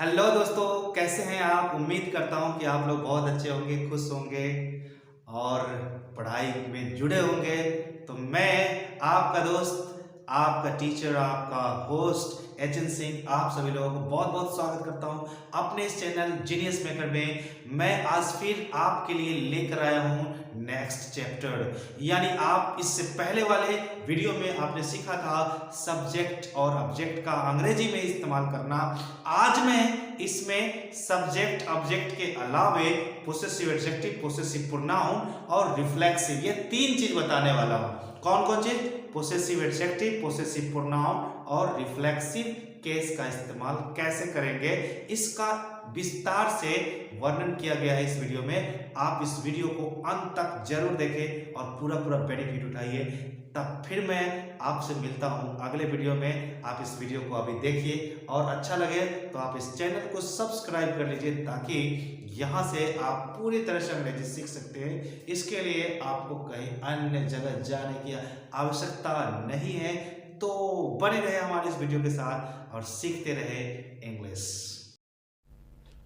Hello दोस्तों, कैसे हैं आप। उम्मीद करता हूं कि आप लोग बहुत अच्छे होंगे, खुश होंगे और पढ़ाई में जुड़े होंगे। तो मैं आपका दोस्त, आपका टीचर, आपका होस्ट एचएन सिंह आप सभी लोगों को बहुत बहुत स्वागत करता हूं अपने इस चैनल जीनियस मेकर में। मैं आज फिर आपके लिए लेकर आया हूं नेक्स्ट चैप्टर, यानी आप इससे पहले वाले वीडियो में आपने सीखा था सब्जेक्ट और ऑब्जेक्ट का अंग्रेजी में इस्तेमाल करना। आज मैं इसमें सब्जेक्ट ऑब्जेक्ट के अलावे पोसेसिव एडजेक्टिव, पोसेसिव प्रोनाउन और रिफ्लेक्सिव, ये तीन चीज बताने वाला हूं। कौन कौन चीज? पोसेसिव एडजेक्टिव, पोसेसिव प्रोनाउन और रिफ्लेक्सिव केस का इस्तेमाल कैसे करेंगे, इसका विस्तार से वर्णन किया गया है इस वीडियो में। आप इस वीडियो को अंत तक जरूर देखें और पूरा पूरा बेनिफिट उठाइए। तब फिर मैं आपसे मिलता हूं अगले वीडियो में। आप इस वीडियो को अभी देखिए और अच्छा लगे तो आप इस चैनल को सब्सक्राइब कर लीजिए, ताकि यहाँ से आप पूरी तरह से अंग्रेजी सीख सकते हैं। इसके लिए आपको कहीं अन्य जगह जाने की आवश्यकता नहीं है। तो बने रहे हमारे इस वीडियो के साथ और सीखते रहे इंग्लिश।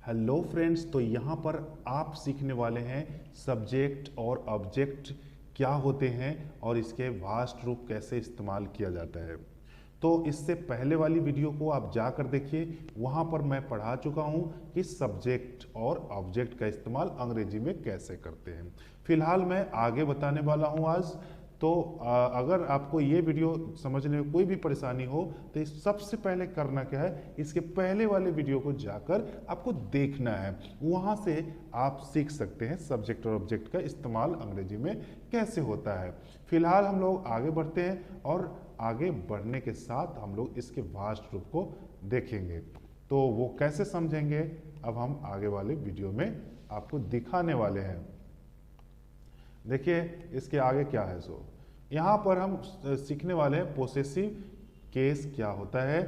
हेलो फ्रेंड्स, तो यहाँ पर आप सीखने वाले हैं सब्जेक्ट और ऑब्जेक्ट क्या होते हैं और इसके वास्ट रूप कैसे इस्तेमाल किया जाता है। तो इससे पहले वाली वीडियो को आप जाकर देखिए, वहाँ पर मैं पढ़ा चुका हूँ कि सब्जेक्ट और ऑब्जेक्ट का इस्तेमाल अंग्रेजी में कैसे करते हैं। फिलहाल मैं आगे बताने वाला हूँ आज। तो अगर आपको ये वीडियो समझने में कोई भी परेशानी हो तो इस सबसे पहले करना क्या है, इसके पहले वाले वीडियो को जाकर आपको देखना है। वहाँ से आप सीख सकते हैं सब्जेक्ट और ऑब्जेक्ट का इस्तेमाल अंग्रेजी में कैसे होता है। फिलहाल हम लोग आगे बढ़ते हैं और आगे बढ़ने के साथ हम लोग इसके वास्ट रूप को देखेंगे। तो वो कैसे समझेंगे, अब हम आगे वाले वीडियो में आपको दिखाने वाले हैं। देखिए इसके आगे क्या है। सो यहाँ पर हम सीखने वाले हैं पोसेसिव केस क्या होता है,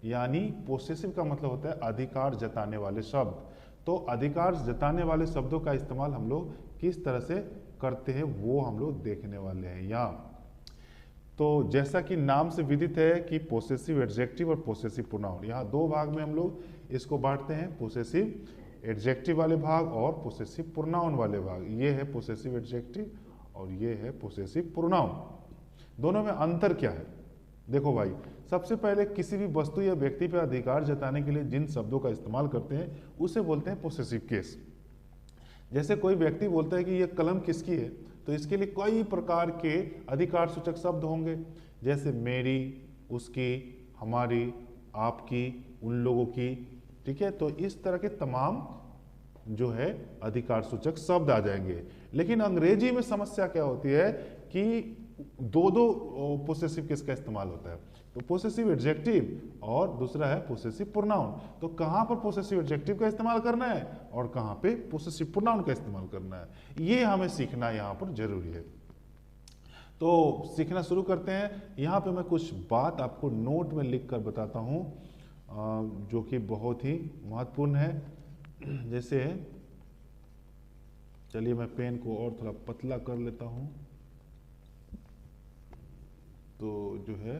यानी पोसेसिव का मतलब होता है अधिकार जताने वाले शब्द। तो अधिकार जताने वाले शब्दों का इस्तेमाल हम लोग किस तरह से करते हैं वो हम लोग देखने वाले हैं यहाँ। तो जैसा कि नाम से विदित है कि पोसेसिव एडजेक्टिव और पोसेसिव प्रोनाउन, यहाँ दो भाग में हम लोग इसको बांटते हैं, पोसेसिव एडजेक्टिव वाले भाग और पोसेसिव प्रोनाउन वाले भाग। ये है पोसेसिव एडजेक्टिव और ये है पोसेसिव प्रोनाउन। दोनों में अंतर क्या है? देखो भाई, सबसे पहले किसी भी वस्तु या व्यक्ति पर अधिकार जताने के लिए जिन शब्दों का इस्तेमाल करते हैं उसे बोलते हैं पोसेसिव केस। जैसे कोई व्यक्ति बोलता है कि यह कलम किसकी है, तो इसके लिए कई प्रकार के अधिकार सूचक शब्द होंगे, जैसे मेरी, उसकी, हमारी, आपकी, उन लोगों की। ठीक है, तो इस तरह के तमाम जो है अधिकार सूचक शब्द आ जाएंगे। लेकिन अंग्रेजी में समस्या क्या होती है कि दो दो पोसेसिव केस का इस्तेमाल होता है। तो पोसेसिव एडजेक्टिव और दूसरा है पोसेसिव प्रोनाउन। तो कहाँ पर पोसेसिव एडजेक्टिव का इस्तेमाल करना है और कहाँ पे पोसेसिव प्रोनाउन का इस्तेमाल करना है, ये हमें सीखना यहाँ पर जरूरी है। तो सीखना शुरू करते हैं। यहाँ पे मैं कुछ बात आपको नोट में लिख कर बताता हूँ जो कि बहुत ही महत्वपूर्ण है। जैसे चलिए मैं पेन को और थोड़ा पतला कर लेता हूँ, तो जो है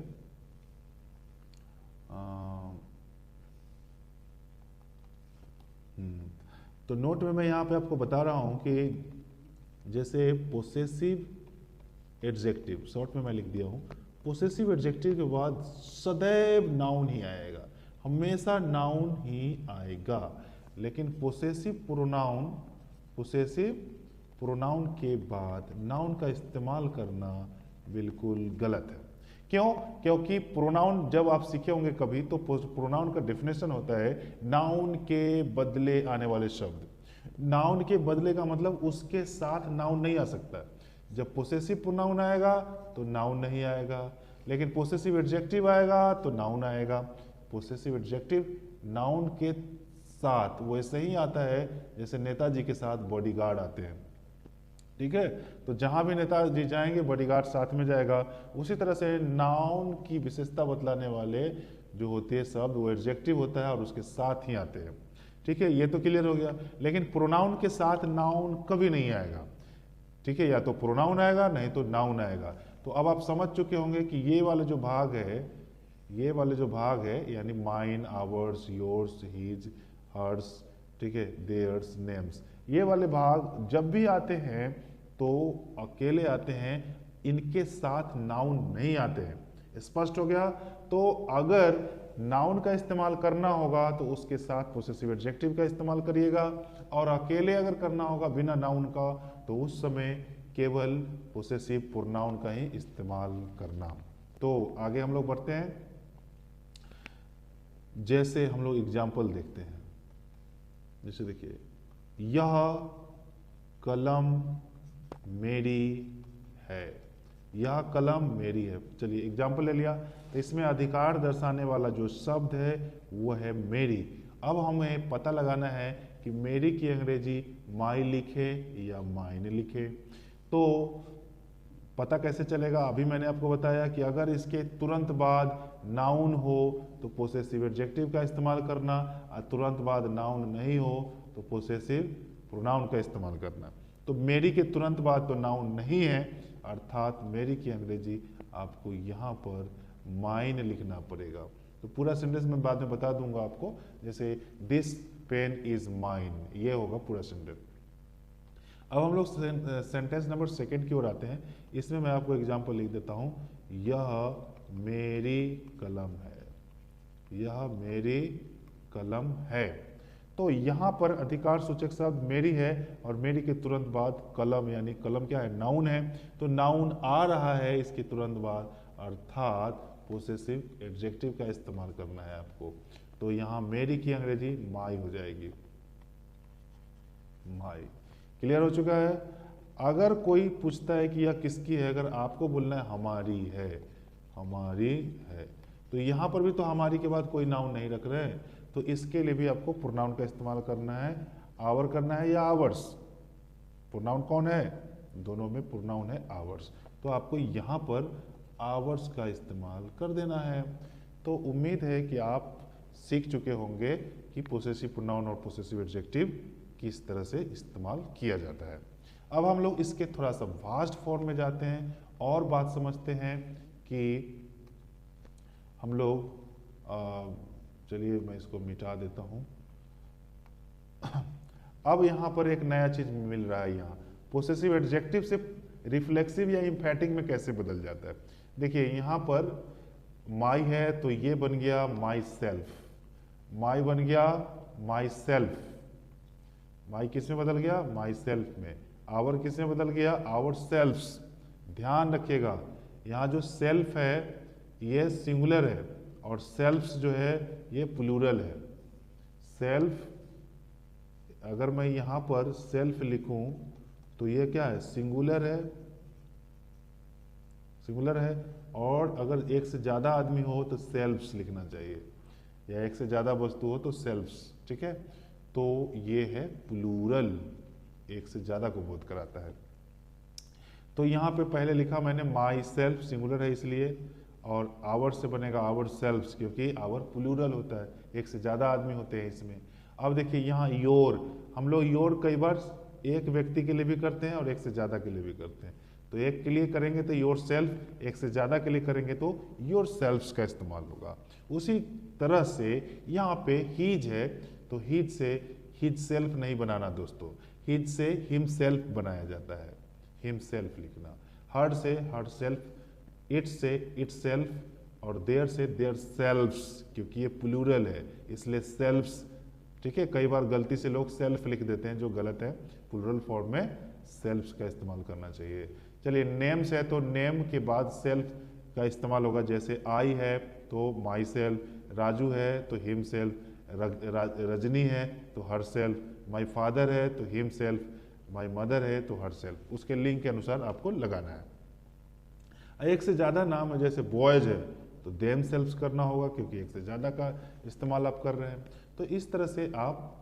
तो नोट में मैं यहाँ पे आपको बता रहा हूँ कि जैसे पोसेसिव एडजेक्टिव, शॉर्ट में मैं लिख दिया हूँ, पोसेसिव एडजेक्टिव के बाद सदैव नाउन ही आएगा, हमेशा नाउन ही आएगा। लेकिन पोसेसिव प्रोनाउन के बाद नाउन का इस्तेमाल करना बिल्कुल गलत है। क्यों? क्योंकि प्रोनाउन जब आप सीखे होंगे कभी, तो प्रोनाउन का डेफिनेशन होता है नाउन के बदले आने वाले शब्द। नाउन के बदले का मतलब उसके साथ नाउन नहीं आ सकता। जब पोसेसिव प्रोनाउन आएगा तो नाउन नहीं आएगा, लेकिन पोसेसिव एडजेक्टिव आएगा तो नाउन आएगा। पोसेसिव एडजेक्टिव नाउन के साथ वैसे ही आता है जैसे नेताजी के साथ बॉडीगार्ड आते हैं। ठीक है, तो जहां भी नेताजी जाएंगे बॉडीगार्ड साथ में जाएगा। उसी तरह से नाउन की विशेषता बतलाने वाले जो होते हैं शब्द वो एडजेक्टिव होता है और उसके साथ ही आते हैं। ठीक है, ये तो क्लियर हो गया। लेकिन प्रोनाउन के साथ नाउन कभी नहीं आएगा। ठीक है, या तो प्रोनाउन आएगा नहीं तो नाउन आएगा। तो अब आप समझ चुके होंगे कि ये वाला जो भाग है ये वाले जो भाग है यानी mine, ours, yours, his, hers, ठीक है, देयर्स, नेम्स, ये वाले भाग जब भी आते हैं तो अकेले आते हैं, इनके साथ नाउन नहीं आते हैं। स्पष्ट हो गया? तो अगर नाउन का इस्तेमाल करना होगा तो उसके साथ पोसेसिव एडजेक्टिव का इस्तेमाल करिएगा, और अकेले अगर करना होगा बिना नाउन का तो उस समय केवल पोसेसिव प्रोनाउन का ही इस्तेमाल करना। तो आगे हम लोग बढ़ते हैं, जैसे हम लोग एग्जाम्पल देखते हैं। जैसे देखिए, यह कलम मेरी है, यह कलम मेरी है। चलिए एग्जाम्पल ले लिया, तो इसमें अधिकार दर्शाने वाला जो शब्द है वो है मेरी। अब हमें पता लगाना है कि मेरी की अंग्रेजी माई लिखे या माइन लिखे। तो पता कैसे चलेगा? अभी मैंने आपको बताया कि अगर इसके तुरंत बाद नाउन हो तो पोसेसिव एडजेक्टिव का इस्तेमाल करना, और तुरंत बाद नाउन नहीं हो तो पोसेसिव प्रोनाउन का इस्तेमाल करना। तो मेरी के तुरंत बाद तो नाउन नहीं है, अर्थात मेरी की अंग्रेजी आपको यहाँ पर माइन लिखना पड़ेगा। तो पूरा सेंटेंस मैं बाद में बता दूंगा आपको, जैसे दिस पेन इज माइन, ये होगा पूरा सेंटेंस। अब हम लोग सेंटेंस नंबर 2 की ओर आते हैं। इसमें मैं आपको एग्जांपल लिख देता हूं, यह मेरी कलम है, यह मेरी कलम है। तो यहाँ पर अधिकार सूचक शब्द मेरी है, और मेरी के तुरंत बाद कलम, यानी कलम क्या है? नाउन है। तो नाउन आ रहा है इसके तुरंत बाद, अर्थात पोसेसिव एडजेक्टिव का इस्तेमाल करना है आपको। तो यहाँ मेरी की अंग्रेजी माई हो जाएगी, माई। क्लियर हो चुका है? अगर कोई पूछता है कि यह किसकी है, अगर आपको बोलना है हमारी है, हमारी है, तो यहाँ पर भी तो हमारी के बाद कोई नाउन नहीं रख रहे हैं, तो इसके लिए भी आपको प्रोनाउन का इस्तेमाल करना है। आवर करना है या आवर्स? प्रोनाउन कौन है? दोनों में प्रोनाउन है आवर्स, तो आपको यहाँ पर आवर्स का इस्तेमाल कर देना है। तो उम्मीद है कि आप सीख चुके होंगे कि पोसेसिव प्रोनाउन और पोसेसिव एडजेक्टिव किस तरह से इस्तेमाल किया जाता है। अब हम लोग इसके थोड़ा सा वास्ट फॉर्म में जाते हैं और बात समझते हैं कि हम लोग, चलिए मैं इसको मिटा देता हूं। अब यहां पर एक नया चीज मिल रहा है, यहाँ पोसेसिव एडजेक्टिव से रिफ्लेक्सिव या इम्फैटिक में कैसे बदल जाता है। देखिए यहाँ पर माई है तो ये बन गया माई सेल्फ, माई बन गया माई सेल्फ, माई किस में बदल गया? माई सेल्फ में। आवर किस में बदल गया? Ourselves. ध्यान रखिएगा, यहाँ जो सेल्फ है ये सिंगुलर है और सेल्फ्स जो है ये प्लूरल है। सेल्फ, अगर मैं यहाँ पर सेल्फ लिखूं तो ये क्या है? सिंगुलर है, सिंगुलर है। और अगर एक से ज्यादा आदमी हो तो सेल्फ्स लिखना चाहिए, या एक से ज्यादा वस्तु हो तो सेल्फ्स, ठीक है। तो ये है प्लूरल, एक से ज्यादा को बोध कराता है। तो यहाँ पे पहले लिखा मैंने माई सेल्फ, सिंगुलर है इसलिए, और आवर से बनेगा आवर सेल्फ्स, क्योंकि आवर प्लूरल होता है, एक से ज्यादा आदमी होते हैं इसमें। अब देखिए यहाँ योर, हम लोग योर कई बार एक व्यक्ति के लिए भी करते हैं और एक से ज्यादा के लिए भी करते हैं। तो एक के लिए करेंगे तो योर सेल्फ, एक से ज्यादा के लिए करेंगे तो योर सेल्फ्स का इस्तेमाल होगा। उसी तरह से यहाँ पे हीज है तो हीज से हीज सेल्फ नहीं बनाना दोस्तों, हीज से हिम सेल्फ बनाया जाता है, हिम सेल्फ लिखना। हर से हर सेल्फ, इट से इट सेल्फ, और देयर से देयर सेल्फ्स, क्योंकि ये प्लूरल है इसलिए सेल्फ्स, ठीक है। कई बार गलती से लोग सेल्फ लिख देते हैं जो गलत है, प्लूरल फॉर्म में सेल्फ्स का इस्तेमाल करना चाहिए। चलिए नेम्स है तो नेम के बाद सेल्फ का इस्तेमाल होगा, जैसे आई है तो माई सेल्फ, राजू है तो हिम सेल्फ, रजनी है तो हर सेल्फ, माई फादर है तो हिम सेल्फ, माई मदर है तो हर सेल्फ। उसके लिंक के अनुसार आपको लगाना है। एक से ज्यादा नाम है, जैसे बॉयज है तो देम सेल्फ्स करना होगा, क्योंकि एक से ज्यादा का इस्तेमाल आप कर रहे हैं। तो इस तरह से आप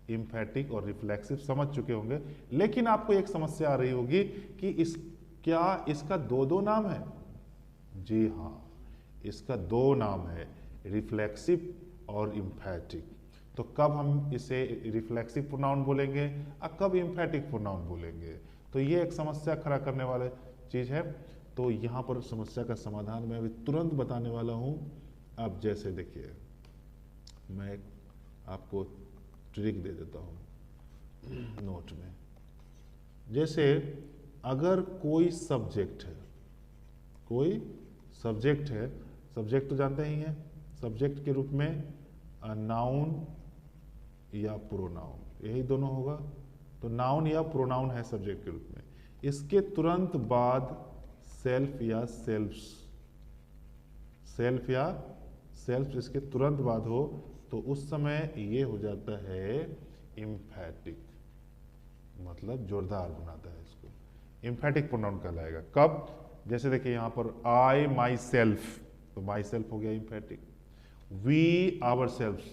इम्फैटिक और रिफ्लेक्सिव समझ चुके होंगे। लेकिन आपको एक समस्या आ रही होगी कि क्या इसका दो नाम है? जी हाँ, इसका 2 नाम है, रिफ्लेक्सिव और इम्फैटिक। तो कब हम इसे रिफ्लेक्सिव प्रोनाउन बोलेंगे और कब इम्फैटिक प्रोनाउन बोलेंगे, तो ये एक समस्या खड़ा करने वाला चीज है। तो यहाँ पर समस्या का समाधान मैं अभी तुरंत बताने वाला हूँ अब जैसे देखिए, मैं आपको ट्रिक दे देता हूँ नोट में। जैसे अगर कोई सब्जेक्ट है, कोई सब्जेक्ट है, सब्जेक्ट तो जानते ही हैं, सब्जेक्ट के रूप में नाउन या प्रोनाउन, यही दोनों होगा। तो नाउन या प्रोनाउन है सब्जेक्ट के रूप में, इसके तुरंत बाद सेल्फ या सेल्फ्स, सेल्फ या सेल्फ इसके तुरंत बाद हो तो उस समय ये हो जाता है एम्फैटिक, मतलब जोरदार बनाता है इसको, एम्फैटिक प्रोनाउन कहलाएगा। कब? जैसे देखिए यहाँ पर आई माई सेल्फ, तो माई सेल्फ हो गया emphatic. We ourselves,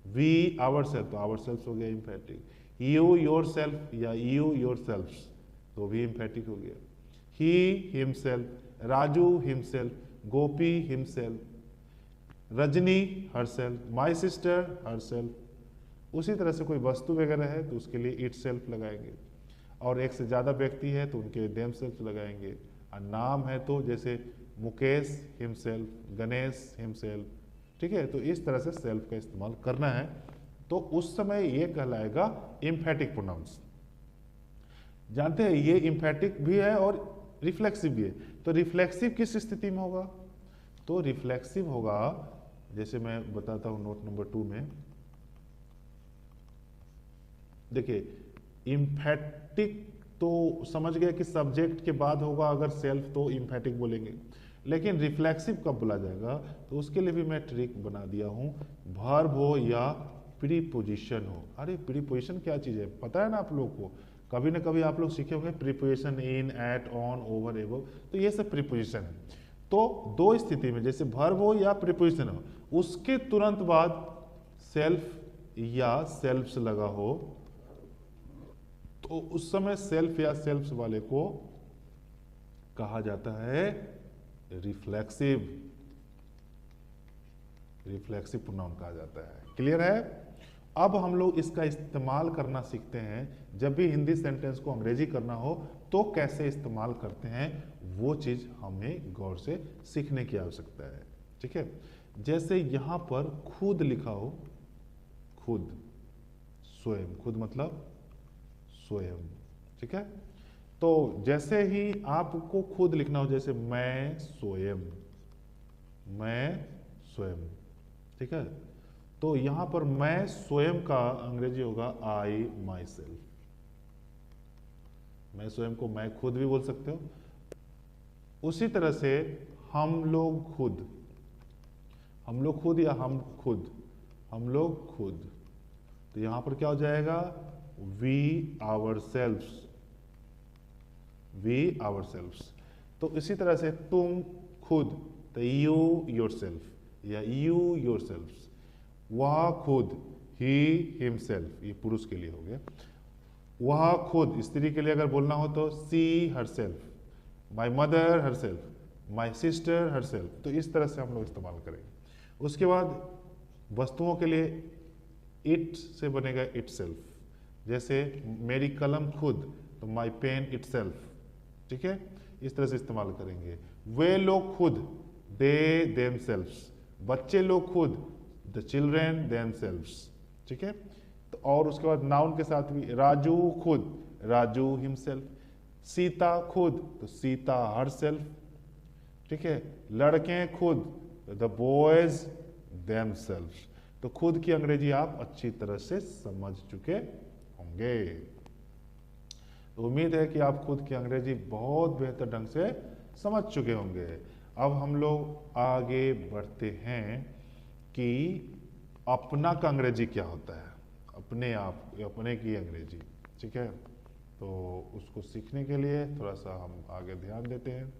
we ourself, तो आवर सेल्फ हो गया एम्फैटिक। यू योर सेल्फ या यू योर सेल्फ्स, तो भी एम्फैटिक हो गया। He himself, Raju himself, Gopi himself, Rajni herself, my sister herself. उसी तरह से कोई वस्तु वगैरह है तो उसके लिए इट सेल्फ लगाएंगे, और एक से ज़्यादा व्यक्ति है तो उनके देम सेल्फ लगाएंगे। और नाम है तो जैसे मुकेश हिमसेल्फ, गणेश हिमसेल्फ, ठीक है। तो इस तरह से सेल्फ का इस्तेमाल करना है, तो उस समय ये कहलाएगा एम्फैटिक प्रोनाउंस। जानते हैं ये एम्फैटिक भी है और रिफ्लेक्सिव भी है। तो रिफ्लेक्सिव किस स्थिति में होगा? तो रिफ्लेक्सिव होगा, जैसे मैं बताता हूं नोट नंबर 2 में। देखिए एम्फैटिक तो समझ गए कि सब्जेक्ट के बाद होगा, अगर सेल्फ तो एम्फैटिक बोलेंगे। लेकिन रिफ्लेक्सिव कब बोला जाएगा? तो उसके लिए भी मैं ट्रिक बना दिया हूं, वर्ब हो या प्रीपोजिशन हो। अरे प्रीपोजिशन क्या चीज है पता है ना आप लोग को? कभी ना कभी आप लोग सीखे होंगे preposition, in, at, on, over, above, तो ये सब प्रीपोजिशन है। तो दो स्थिति में, जैसे वर्ब हो या प्रीपोजिशन हो, उसके तुरंत बाद सेल्फ या सेल्फ्स लगा हो तो उस समय सेल्फ या सेल्फ्स वाले को कहा जाता है रिफ्लेक्सिव, रिफ्लेक्सिव प्रोनाउन कहा जाता है। क्लियर है? अब हम लोग इसका इस्तेमाल करना सीखते हैं, जब भी हिंदी सेंटेंस को अंग्रेजी करना हो तो कैसे इस्तेमाल करते हैं, वो चीज हमें गौर से सीखने की आवश्यकता है। ठीक है, जैसे यहां पर खुद लिखा हो, खुद, स्वयं, खुद मतलब स्वयं, ठीक है। तो जैसे ही आपको खुद लिखना हो, जैसे मैं स्वयं, मैं स्वयं, ठीक है, तो यहां पर मैं स्वयं का अंग्रेजी होगा आई माई सेल्फ। मैं स्वयं को मैं खुद भी बोल सकते हो। उसी तरह से हम लोग खुद, हम लोग खुद या हम खुद, हम लोग खुद, तो यहां पर क्या हो जाएगा? We ourselves, we ourselves. तो इसी तरह से तुम खुद, तो यू योर सेल्फ या यू योर सेल्फ्स। वह खुद, ही हिमसेल्फ, ये पुरुष के लिए हो गया। वह खुद, स्त्री के लिए अगर बोलना हो तो she herself, my mother herself, my sister herself. तो इस तरह से हम लोग इस्तेमाल करेंगे। उसके बाद वस्तुओं के लिए इट से बनेगा इट सेल्फ, जैसे मेरी कलम खुद, तो माई पेन इट सेल्फ, ठीक है, इस तरह से इस्तेमाल करेंगे। वे लोग खुद, दे देम सेल्फ्स। बच्चे लोग खुद, द चिल्ड्रेन देम सेल्फ्स, ठीक है। तो और उसके बाद नाउन के साथ भी राजू खुद, राजू हिमसेल्फ। सीता खुद, तो सीता हर सेल्फ, ठीक है। लड़के खुद, द बॉयज देम सेल्फ्स। तो खुद की अंग्रेजी आप अच्छी तरह से समझ चुके होंगे। तो उम्मीद है कि आप खुद की अंग्रेजी बहुत बेहतर ढंग से समझ चुके होंगे। अब हम लोग आगे बढ़ते हैं कि अपना का अंग्रेजी क्या होता है, अपने आप, अपने की अंग्रेजी, ठीक है। तो उसको सीखने के लिए थोड़ा सा हम आगे ध्यान देते हैं।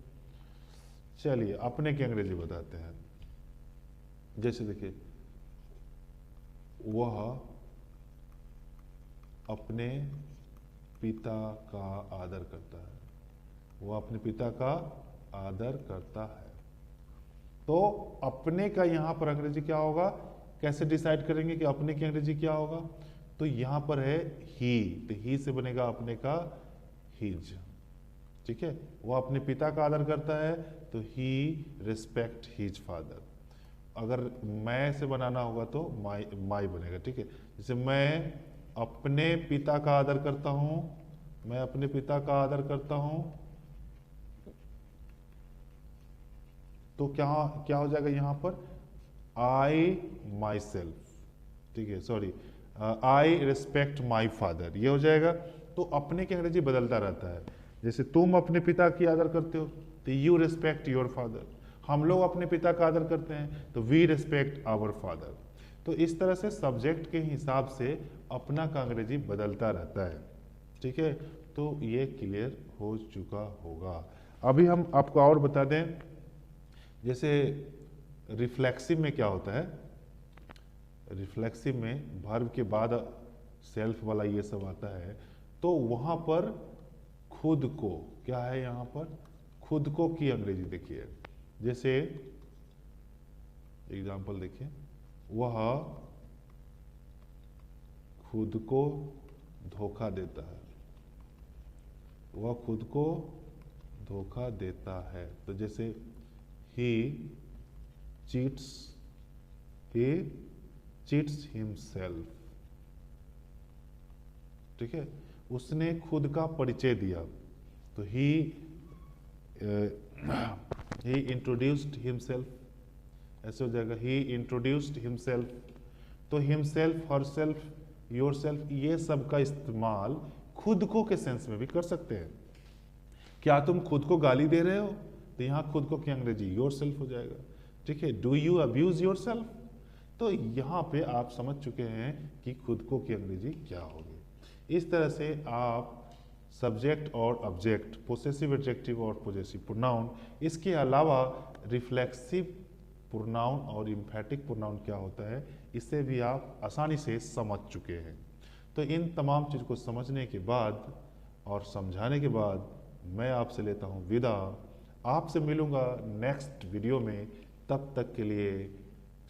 चलिए अपने की अंग्रेजी बताते हैं। जैसे देखिए, वह अपने पिता का आदर करता है, वह अपने पिता का आदर करता है। तो अपने का यहां पर अंग्रेजी क्या होगा? कैसे डिसाइड करेंगे कि अपने की अंग्रेजी क्या होगा? तो यहां पर है ही, तो ही से बनेगा अपने का हिज, ठीक है। वह अपने पिता का आदर करता है तो ही रिस्पेक्ट हिज फादर। अगर मैं से बनाना होगा तो माई माई बनेगा, ठीक है। जैसे मैं अपने पिता का आदर करता हूं, मैं अपने पिता का आदर करता हूं, तो क्या क्या हो जाएगा यहां पर, आई माई सेल्फ, ठीक है, sorry, I respect my father, ये हो जाएगा। तो अपने की अंग्रेजी बदलता रहता है। जैसे तुम अपने पिता की आदर करते हो तो यू रिस्पेक्ट योर फादर, हम लोग अपने पिता का आदर करते हैं तो वी रिस्पेक्ट आवर फादर। तो इस तरह से सब्जेक्ट के हिसाब से अपना का अंग्रेजी बदलता रहता है, ठीक है। तो ये क्लियर हो चुका होगा। अभी हम आपको और बता दें, जैसे रिफ्लेक्सिव में क्या होता है, रिफ्लेक्सिव में वर्ब के बाद सेल्फ वाला ये सब आता है, तो वहां पर खुद को क्या है, यहां पर खुद को की अंग्रेजी देखिए। जैसे एग्जाम्पल देखिए, वह खुद को धोखा देता है, वह खुद को धोखा देता है। तो जैसे he cheats himself, ठीक है, उसने खुद का परिचय दिया। तो he introduced himself, ऐसे हो जाएगा he introduced himself। तो himself, herself, yourself, ये सब का इस्तेमाल खुद को के सेंस में भी कर सकते हैं। क्या तुम खुद को गाली दे रहे हो, तो यहाँ खुद को की अंग्रेजी योर सेल्फ हो जाएगा, ठीक है। Do you abuse your self, तो यहाँ पे आप समझ चुके हैं कि खुद को की अंग्रेजी क्या होगी। इस तरह से आप सब्जेक्ट और ऑब्जेक्ट, पोसेसिव एडजेक्टिव और पोजेसिव प्रोनाउन, इसके अलावा रिफ्लेक्सिव प्रोनाउन और एम्फैटिक प्रोनाउन क्या होता है, इसे भी आप आसानी से समझ चुके हैं। तो इन तमाम चीज़ को समझने के बाद और समझाने के बाद मैं आपसे लेता हूँ विदा। आपसे मिलूंगा नेक्स्ट वीडियो में, तब तक के लिए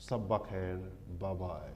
सब बखैर, बाय बाय।